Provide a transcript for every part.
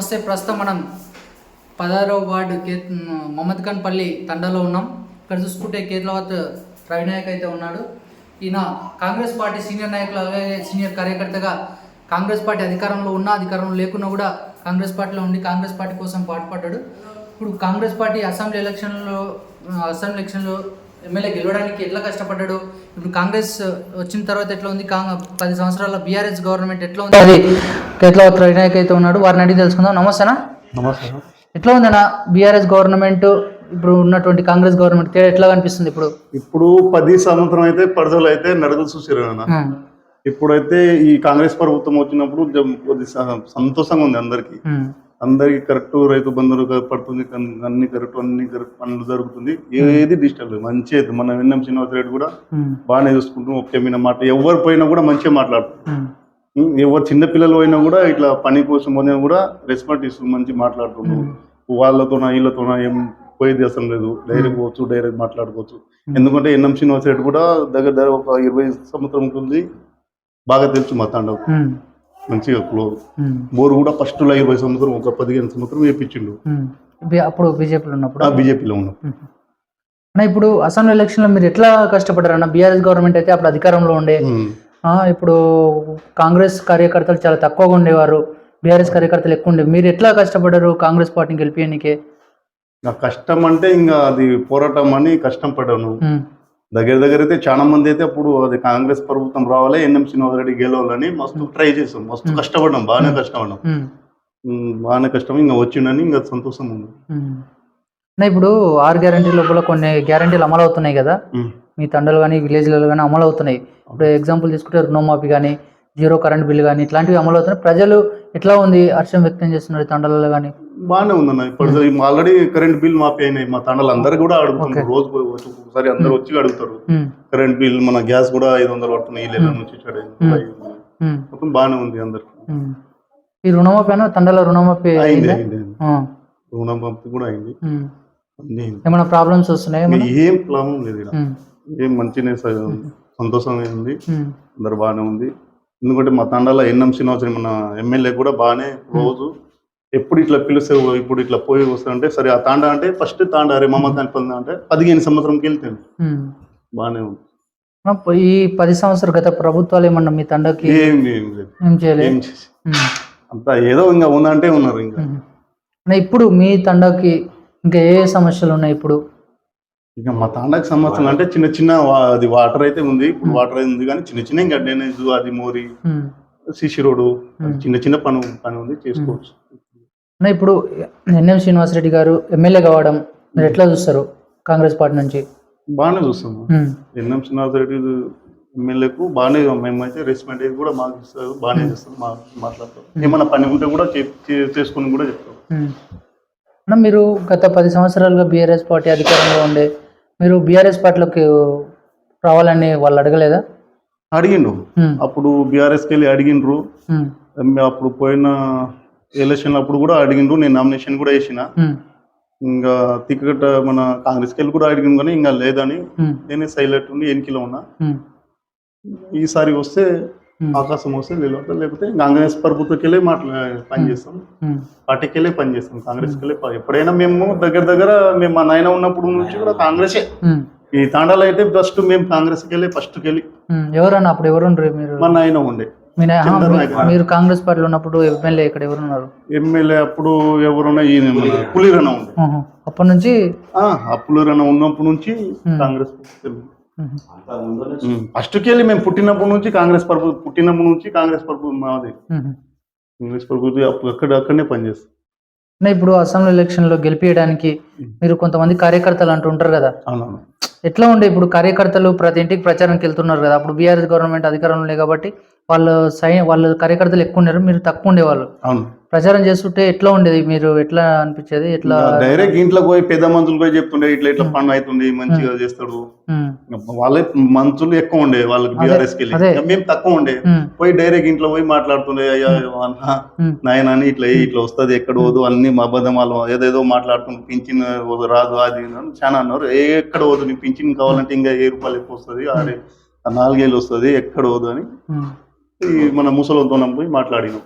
నమస్తే. ప్రస్తుతం మనం 16వ వార్డు మహమ్మద్ ఖాన్ పల్లి తండాలో ఉన్నాం. ఇక్కడ చూసుకుంటే కేత్లవత్ రవినాయక్ అయితే ఉన్నాడు. ఈయన కాంగ్రెస్ పార్టీ సీనియర్ నాయకులు, అలాగే సీనియర్ కార్యకర్తగా కాంగ్రెస్ పార్టీ అధికారంలో ఉన్నా అధికారంలో లేకున్నా కూడా కాంగ్రెస్ పార్టీలో ఉండి కాంగ్రెస్ పార్టీ కోసం పాటుపడ్డాడు. ఇప్పుడు కాంగ్రెస్ పార్టీ అసెంబ్లీ ఎలక్షన్లో ఎమ్మెల్యే గెలవడానికి ఎట్లా కష్టపడ్డాడు, ఇప్పుడు కాంగ్రెస్ వచ్చిన తర్వాత ఎట్లా ఉంది, 10 సంవత్సరాల బీఆర్ఎస్ గవర్నమెంట్ ఎట్లా ఉంది, అది కేత్లవత్ రవినాయక్ అయితే ఉన్నాడు. వారిని అడిగి తెలుసుకుందాం. నమస్తేనా. నమస్తే. ఎట్లా ఉందన్నా బీఆర్ఎస్ గవర్నమెంట్ ఇప్పుడు ఉన్నటువంటి కాంగ్రెస్ గవర్నమెంట్ తేడా ఎట్లా కనిపిస్తుంది? ఇప్పుడు 10 సంవత్సరం అయితే ప్రజలు అయితే నడుగులు చూసారు అన్న. ఇప్పుడైతే ఈ కాంగ్రెస్ ప్రభుత్వం వచ్చినప్పుడు సంతోషంగా ఉంది అందరికి కరెక్ట్ రైతు బంధువులు పడుతుంది, అన్ని కరెక్ట్ పనులు జరుగుతుంది, ఏది డిస్టర్బ్ లేదు. మంచి అయితే మన ఎన్ఎం శ్రీనివాస్ రెడ్డి కూడా బాగానే చూసుకుంటాం. ఒకే మీద మాట ఎవరు పోయినా కూడా మంచిగా మాట్లాడుతున్నాం. ఎవరు చిన్న పిల్లలు పోయినా కూడా ఇట్లా పని కోసం పోయినా కూడా రెస్పాండ్ ఇస్తుంది, మంచిగా మాట్లాడుతున్నాం. వాళ్ళతోనా వీళ్ళతోనా ఏం పోయేది అసలు లేదు, డైరెక్ట్ పోవచ్చు, డైరెక్ట్ మాట్లాడుకోవచ్చు. ఎందుకంటే ఎన్ఎం శ్రీనివాస్ రెడ్డి కూడా దగ్గర ఒక 20 సంవత్సరం ఉంది, బాగా తెలుసు మా తాండవ, మంచిగా క్లోజ్. బోరు కూడా ఫస్ట్ 20 సంవత్సరం ఒక 15 సంవత్సరం వేయించిండు అప్పుడు బీజేపీలో ఉన్నప్పుడు. ఇప్పుడు అసెంబ్లీ ఎలక్షన్ లో మీరు ఎట్లా కష్టపడ్డారు అన్న? బీఆర్ఎస్ గవర్నమెంట్ అయితే అప్పుడు అధికారంలో ఉండే, ఇప్పుడు కాంగ్రెస్ కార్యకర్తలు చాలా తక్కువగా ఉండేవారు, బీఆర్ఎస్ కార్యకర్తలు ఎక్కువ ఉండే. మీరు ఎట్లా కష్టపడ్డారు కాంగ్రెస్ పార్టీని గెలిపియడానికే? కష్టం అంటే ఇంకా అది పోరాటం అని కష్టం పడ్డాను. దగ్గర అయితే చాలా మంది అయితే అప్పుడు అది కాంగ్రెస్ ప్రభుత్వం రావాలి, ఎన్ఎం శ్రీనివాస్ రెడ్డి గెలవాలని మస్తు ట్రై చేసాం, మస్తు కష్టపడ్డాం, బాగానే కష్టం. ఇంకా వచ్చిండని ఇంకా సంతోషం ఉంది. ఇప్పుడు 6 గ్యారంటీ లోపల కొన్ని గ్యారంటీలు అమలు అవుతున్నాయి కదా, మీ తండలు కానీ విలేజ్లలో కానీ అమలు అవుతున్నాయి. ఇప్పుడు ఎగ్జాంపుల్ తీసుకుంటే రుణమాఫీ కానీ, 0 కరెంట్ బిల్లు కానీ ఇట్లాంటివి అమలు అవుతున్నాయి. ప్రజలు ఎట్లా ఉంది, హర్షం వ్యక్తం చేస్తున్నారు తండాలలో కానీ? బాగానే ఉందన్న. ఇప్పుడు ఆల్రెడీ కరెంట్ బిల్ మాఫీ అయినాయి. మా తండాలు అందరు కూడా అడుగుతున్నారు, రోజు ఒకసారి అందరు వచ్చి అడుగుతారు. కరెంట్ బిల్, మన గ్యాస్ కూడా 500 పడుతున్నాయి మొత్తం బాగానే ఉంది అందరికి. ఈ రుణమాఫీ అయినా తండాల రుణమాఫీ అయింది, రుణమాఫీ కూడా అయింది. ఏమైనా ప్రాబ్లమ్స్ వస్తున్నాయి? ఏం ప్రాబ్లం లేదు, ఏం మంచిగా సంతోషంగా ఉంది, అందరు బాగానే ఉంది. ఎందుకంటే మా తండాల ఎన్ఎం శ్రీనివాస్ మన ఎమ్మెల్యే కూడా బాగానే రోజు ఎప్పుడు ఇట్లా పిలిస్తే ఇప్పుడు ఇట్లా పోయి వస్తారంటే సరే ఆ తాండా అంటే ఫస్ట్ తాండా అరే మహమ్మద్ ఖాన్ పల్లి అంటే 15 సంవత్సరంకి వెళ్తాను, బాగానే ఉంది. ఈ 10 సంవత్సరాలు గత ప్రభుత్వాలు ఏమన్నా మీ తండాకి ఏం చేయలేదు, అంతా ఏదో ఇంకా ఉందంటే ఉన్నారు. ఇంకా ఇప్పుడు మీ తండాకి ఇంకా ఏ సమస్యలు ఉన్నాయి? ఇప్పుడు ఇక మా తాండాకి సమస్యలు అంటే చిన్న అది వాటర్ అయితే ఉంది, ఇప్పుడు వాటర్ అయితే ఉంది కానీ చిన్న ఇంకా డ్రైనేజ్, అది మోరి, సిసి రోడ్డు, చిన్న పని ఉంది, చేసుకోవచ్చు. ఇప్పుడు ఎన్ఎం శ్రీనివాస్ రెడ్డి గారు ఎమ్మెల్యే కావడం మీరు ఎట్లా చూస్తారు? కాంగ్రెస్ పార్టీ నుంచి బాగానే చూస్తాము. ఎన్ఎం శ్రీనివాస్ రెడ్డి ఎమ్మెల్యేకు బాగానే, మేమైతే రెస్పెక్ట్ అయితే కూడా మాకు ఇస్తారు, బాగానే చేస్తాం, మాట్లాడతాం. ఏమన్నా పని ఉంటే కూడా చేసుకుని కూడా చెప్తాం. మీరు గత 10 సంవత్సరాలుగా బీఆర్ఎస్ పార్టీ అధికారంలో ఉండే, మీరు బీఆర్ఎస్ పార్టీలోకి రావాలని వాళ్ళు అడగలేదా? అడిగిండ్రు, అప్పుడు బీఆర్ఎస్కి వెళ్ళి అడిగిండ్రు. అప్పుడు పోయిన ఎలక్షన్ అప్పుడు కూడా అడిగిండ్రు, నేను నామినేషన్ కూడా వేసిన. ఇంకా టికెట్ మన కాంగ్రెస్కి వెళ్ళి కూడా అడిగిండు కానీ ఇంకా లేదని నేనే సైలెంట్ ఉండి ఎన్నికలో ఉన్నా. ఈసారి వస్తే అవకాశం వస్తే లేకపోతే కాంగ్రెస్ ప్రభుత్వకి వెళ్ళి పనిచేస్తాం, పార్టీకి వెళ్ళి పనిచేస్తాం, కాంగ్రెస్కి వెళ్ళి. ఎప్పుడైనా మేము దగ్గర మేము మా నాయన ఉన్నప్పుడు నుంచి కూడా కాంగ్రెసే. ఈ తాండాలో అయితే ఫస్ట్ మేము కాంగ్రెస్కి వెళ్ళి ఫస్ట్కి వెళ్ళి. ఎవరన్నా అప్పుడు ఎవరుండ్రు? మీరు మా నాయన ఉండే. మీరు కాంగ్రెస్ పార్టీలో ఉన్నప్పుడు ఎమ్మెల్యే ఇక్కడ ఎవరున్నారు? ఎమ్మెల్యే అప్పుడు ఎవరున్నా పులిరన్న ఉండే. అప్పటి నుంచి పులిరన్న ఉన్నప్పటి నుంచి కాంగ్రెస్ ఫస్ట్కి వెళ్ళి మేము పుట్టినప్పటి నుంచి కాంగ్రెస్ ప్రభుత్వం మాది. కాంగ్రెస్ ప్రభుత్వం అక్కడనే పనిచేస్తాం. ఇప్పుడు అసెంబ్లీ ఎలక్షన్ లో గెలిపించడానికి మీరు కొంతమంది కార్యకర్తలు అంటూ ఉంటారు కదా, ఎట్లా ఉండే? ఇప్పుడు కార్యకర్తలు ప్రతి ఇంటికి ప్రచారానికి వెళ్తున్నారు కదా, అప్పుడు బీఆర్ఎస్ గవర్నమెంట్ అధికారంలో ఉండే కాబట్టి వాళ్ళు కార్యకర్తలు ఎక్కువ ఉన్నారు, మీరు తక్కువ ఉండేవాళ్ళు. ప్రచారం చేస్తుంటే ఎట్లా ఉండేది? మీరు ఎట్లా అనిపించేది? ఎట్లా డైరెక్ట్ ఇంట్లో పోయి పెద్ద మంత్రులు పోయి చెప్తుండే ఇట్లా పని అవుతుంది, మంచిగా చేస్తాడు. వాళ్ళే మంత్రులు ఎక్కువ ఉండే వాళ్ళకి, బీఆర్ఎస్ కి వెళ్ళి మేము తక్కువ ఉండే. పోయి డైరెక్ట్ ఇంట్లో పోయి మాట్లాడుతుండే, అయ్యా నాయన ఇట్లా వస్తుంది, ఎక్కడ పోదు, అన్ని అబద్ధం, వాళ్ళు ఏదేదో మాట్లాడుతుండే, పింఛన్ రాదు అది చాలా అన్నారు. ఎక్కడ పోదు, నీకు పింఛన్ కావాలంటే ఇంకా 1000 రూపాయలు ఎక్కువ వస్తుంది, 4 ఏళ్ళు వస్తుంది, ఎక్కడ పోదు అని మన ముసలితో పోయి మాట్లాడినాం.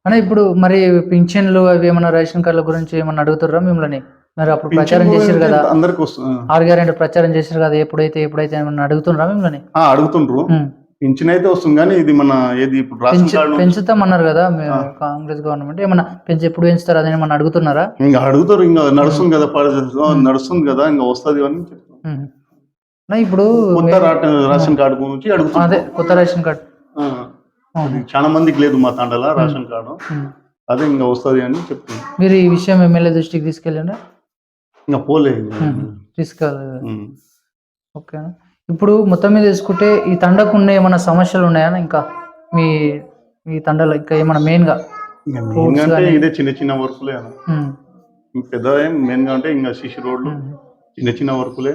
అన్న ఇప్పుడు మరి పింఛన్లు అవి ఏమన్నా రేషన్ కార్డుల గురించి ఏమన్నా అడుగుతారా మిమ్మల్ని? మరి అప్పుడు ప్రచారం చేశారు కదా, అందరికి వస్తుంది. 6 గ్యారెంటీ ప్రచారం చేశారు కదా, ఎప్పుడైతే ఏమన్నా అడుగుతున్నారా మిమ్మల్ని? అడుగుతుండ్రు. పింఛన్ అయితే వస్తుంది కానీ ఇది మన ఏది ఇప్పుడు రేషన్ కార్డు పెంచుతామన్నారు కదా కాంగ్రెస్ గవర్నమెంట్, ఏమన్నా ఎప్పుడు పెంచుతారు అదని ఏమన్నా అడుగుతున్నారా? ఇంకా అడుగుతారు, ఇంకా నడుస్తుంది కదా, నడుస్తుంది కదా, ఇంకా వస్తుంది అని చెప్తాను. ఇప్పుడు కొత్త రేషన్ కార్డు గురించి అడుగుతున్నారు. అదే కొత్త రేషన్ కార్డు చాలా మందికి లేదు మా తండల రేషన్ కార్డు, అదే ఇంకా వస్తుంది అని చెప్తుంది. మీరు ఈ విషయం ఎమ్మెల్యే దృష్టికి తీసుకెళ్ళండి? ఇంకా పోలేదు, తీసుకెళ్ళ. ఓకే. ఇప్పుడు మొత్తం మీద తీసుకుంటే ఈ తండకు ఉన్న ఏమైనా సమస్యలు ఉన్నాయా ఇంకా మీ తండలో? ఇంకా ఏమైనా మెయిన్గా ఇదే చిన్న చిన్న వర్కులే పెద్ద ఏం మెయిన్ గా అంటే ఇంకా సిసి రోడ్లు చిన్న చిన్న వర్కులే.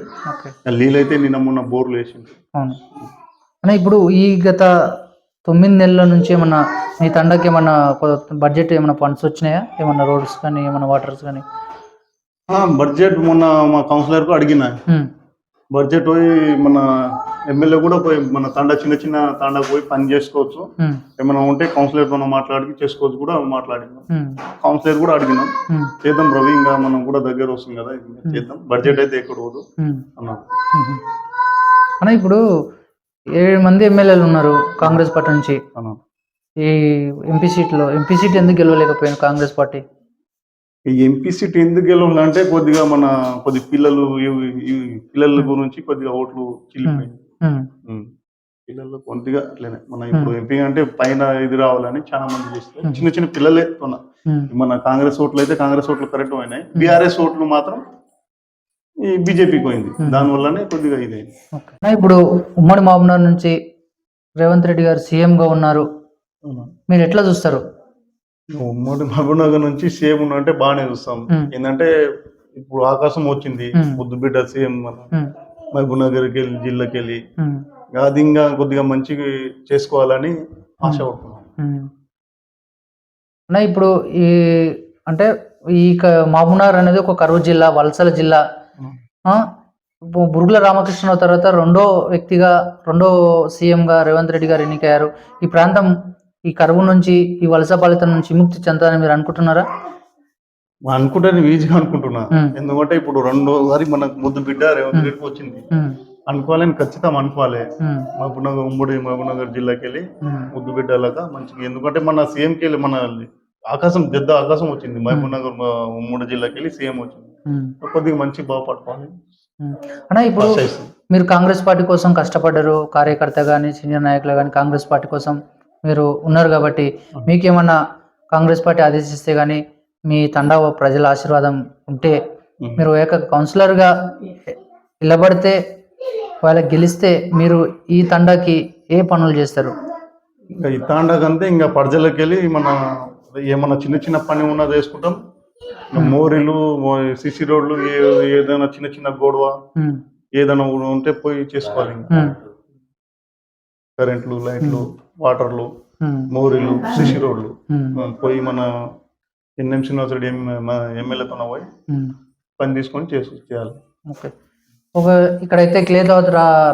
నీళ్ళు అయితే నిన్న మొన్న బోర్లు వేసింది. అవును అన్న. ఇప్పుడు ఈ గత 9 నెలల నుంచి ఏమన్నా మీ తండకి ఏమన్నా బడ్జెట్ ఏమైనా ఫండ్స్ వచ్చినాయా? ఏమన్నా రోడ్స్ కానీ ఏమన్నా వాటర్స్ కానీ? బడ్జెట్ మొన్న మా కౌన్సిలర్ కు అడిగినా, బడ్జెట్ పోయి మన ఎమ్మెల్యే కూడా పోయి మన చిన్న చిన్న తాండాకు పోయి పని చేసుకోవచ్చు, ఏమైనా ఉంటే కౌన్సిలర్ తో మాట్లాడి చేసుకోవచ్చు కూడా మాట్లాడినాం. కౌన్సిలర్ కూడా అడిగినాం, చేద్దాం రవి, ఇంకా మనం కూడా దగ్గర వస్తుంది కదా, చేద్దాం, బడ్జెట్ అయితే ఎక్కడ పోదు అన్నాం. అన్న ఇప్పుడు 7 మంది ఎమ్మెల్యేలు ఉన్నారు కాంగ్రెస్ పార్టీ నుంచి. ఈ ఎంపీ సీట్ ఎందుకు గెలవలేకపోయాను కాంగ్రెస్ పార్టీ? ఈ ఎంపీ సీట్ ఎందుకు గెలవాలంటే కొద్దిగా పిల్లల గురించి కొద్దిగా ఓట్లు చిల్లిపోయింది. పిల్లలు కొద్దిగా అట్లనే మన ఇప్పుడు ఎంపీ అంటే పైన ఇది రావాలని చాలా మంది చేస్తారు, చిన్న చిన్న పిల్లలే కొన్నా. మన కాంగ్రెస్ ఓట్లు అయితే కాంగ్రెస్ ఓట్లు కరెక్ట్ అయినాయి, బీఆర్ఎస్ ఓట్లు మాత్రం ఈ బీజేపీకి పోయింది, దానివల్లనే కొద్దిగా ఇదైంది. ఇప్పుడు ఉమ్మడి మహబూబ్నగర్ నుంచి రేవంత్ రెడ్డి గారు సీఎం గా ఉన్నారు, మీరు ఎట్లా చూస్తారు? ఉమ్మడి మహబూబ్నగర్ నుంచి సీఎం అంటే బాగానే చూస్తాం. ఏంటంటే ఇప్పుడు ఆకాశం వచ్చింది, ముద్దు బిడ్డ సీఎం మన మహబూబ్నగర్ జిల్లాకి వెళ్ళి, అది ఇంకా కొద్దిగా మంచిగా చేసుకోవాలని ఆశపడుతున్నాం. ఇప్పుడు ఈ అంటే ఈ మహబూబ్నగర్ అనేది ఒక కరువు జిల్లా, వలసల జిల్లా. బురుగుల రామకృష్ణరావు తర్వాత రెండో సీఎంగా రేవంత్ రెడ్డి గారు ఎన్నికయ్యారు. ఈ ప్రాంతం ఈ కరువు నుంచి, ఈ వలస ఫలితం నుంచి విముక్తి చెందాలని మీరు అనుకుంటున్నారా? అనుకుంటాను, ఈజీగా అనుకుంటున్నా. ఎందుకంటే ఇప్పుడు 2సారి మనకు ముద్దు బిడ్డ రేవంత్ రెడ్డి వచ్చింది, అనుకోవాలని ఖచ్చితంగా అనుకోవాలి. ఉమ్మడి మహబూబ్నగర్ జిల్లాకి వెళ్ళి ముద్దు బిడ్డలాగా మంచిగా, ఎందుకంటే మన సీఎంకి వెళ్ళి మన పెద్ద ఆకాశం వచ్చింది, మహబూబ్నగర్ ఉమ్మడి జిల్లాకి వెళ్ళి సీఎం వచ్చింది, కొద్దిగా మంచి బాగుపడుకోవాలి అన్న. ఇప్పుడు మీరు కాంగ్రెస్ పార్టీ కోసం కష్టపడ్డారు, కార్యకర్త కానీ సీనియర్ నాయకులు కానీ కాంగ్రెస్ పార్టీ కోసం మీరు ఉన్నారు కాబట్టి, మీకేమన్నా కాంగ్రెస్ పార్టీ ఆదేశిస్తే కానీ మీ తండా ప్రజల ఆశీర్వాదం ఉంటే మీరు కౌన్సిలర్గా నిలబడితే, వాళ్ళ గెలిస్తే మీరు ఈ తండాకి ఏ పనులు చేస్తారు? ఇంకా ఈ తాండాకంటే ఇంకా ప్రజలకు వెళ్ళి ఏమన్నా చిన్న చిన్న పని ఉన్నా చేసుకుంటాం. మోరీలు, సిసి రోడ్లు, ఏదైనా చిన్న చిన్న గొడవ ఏదైనా ఉంటే పోయి చేసుకోవాలి. కరెంట్లు, లైట్లు, వాటర్లు, మోరీలు, సిసి రోడ్లు పోయి మన ఎన్ఎం శ్రీనివాసరెడ్డి ఎమ్మెల్యేతో పోయి పని తీసుకొని చేయాలి. ఇక్కడైతే క్లేదావత్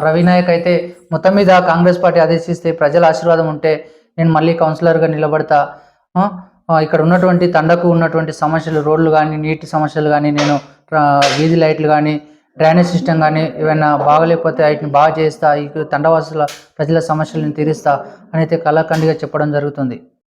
రవినాయక్ అయితే మొత్తం మీద కాంగ్రెస్ పార్టీ ఆదేశిస్తే, ప్రజల ఆశీర్వాదం ఉంటే నేను మళ్ళీ కౌన్సిలర్గా నిలబడతా, ఇక్కడ ఉన్నటువంటి తండకు ఉన్నటువంటి సమస్యలు, రోడ్లు కానీ, నీటి సమస్యలు కానీ, నేను వీధి లైట్లు కానీ, డ్రైనేజ్ సిస్టమ్ కానీ ఏమైనా బాగలేకపోతే వాటిని బాగా చేస్తా, ఈ తండవాసుల ప్రజల సమస్యలను తీరుస్తా అని అయితే కళాఖండిగా చెప్పడం జరుగుతుంది.